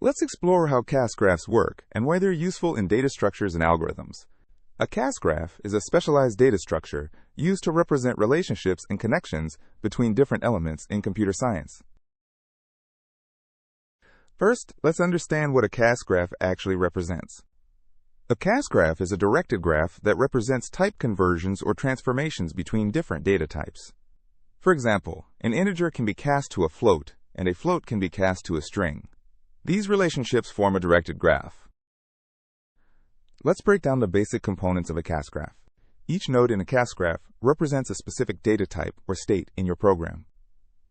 Let's explore how cast graphs work and why they're useful in data structures and algorithms. A cast graph is a specialized data structure used to represent relationships and connections between different elements in computer science. First, let's understand what a cast graph actually represents. A cast graph is a directed graph that represents type conversions or transformations between different data types. For example, an integer can be cast to a float, and a float can be cast to a string. These relationships form a directed graph. Let's break down the basic components of a cast graph. Each node in a cast graph represents a specific data type or state in your program.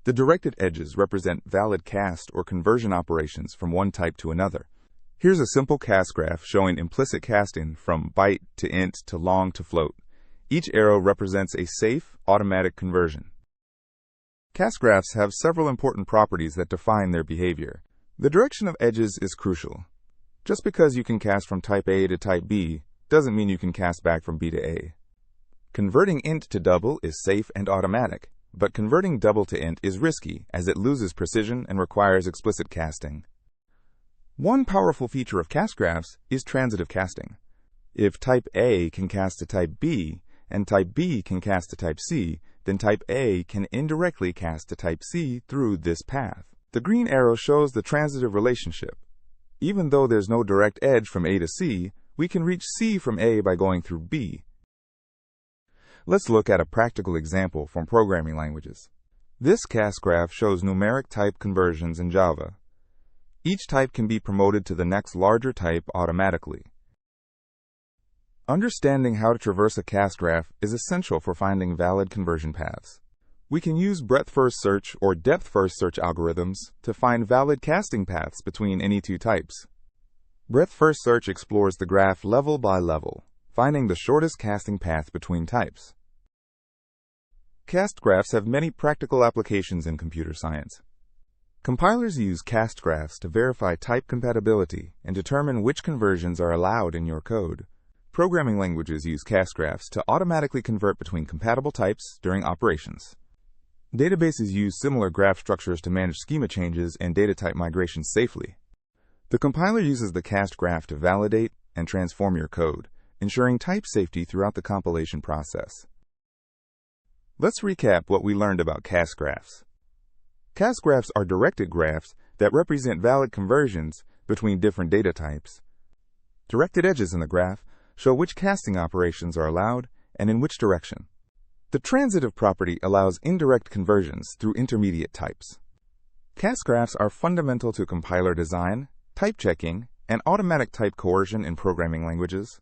The directed edges represent valid cast or conversion operations from one type to another. Here's a simple cast graph showing implicit casting from byte to int to long to float. Each arrow represents a safe, automatic conversion. Cast graphs have several important properties that define their behavior. The direction of edges is crucial. Just because you can cast from type A to type B doesn't mean you can cast back from B to A. Converting int to double is safe and automatic, but converting double to int is risky as it loses precision and requires explicit casting. One powerful feature of cast graphs is transitive casting. If type A can cast to type B and type B can cast to type C, then type A can indirectly cast to type C through this path. The green arrow shows the transitive relationship. Even though there's no direct edge from A to C, we can reach C from A by going through B. Let's look at a practical example from programming languages. This cast graph shows numeric type conversions in Java. Each type can be promoted to the next larger type automatically. Understanding how to traverse a cast graph is essential for finding valid conversion paths. We can use breadth-first search or depth-first search algorithms to find valid casting paths between any two types. Breadth-first search explores the graph level by level, finding the shortest casting path between types. Cast graphs have many practical applications in computer science. Compilers use cast graphs to verify type compatibility and determine which conversions are allowed in your code. Programming languages use cast graphs to automatically convert between compatible types during operations. Databases use similar graph structures to manage schema changes and data type migrations safely. The compiler uses the cast graph to validate and transform your code, ensuring type safety throughout the compilation process. Let's recap what we learned about cast graphs. Cast graphs are directed graphs that represent valid conversions between different data types. Directed edges in the graph show which casting operations are allowed and in which direction. The transitive property allows indirect conversions through intermediate types. Cast graphs are fundamental to compiler design, type checking, and automatic type coercion in programming languages.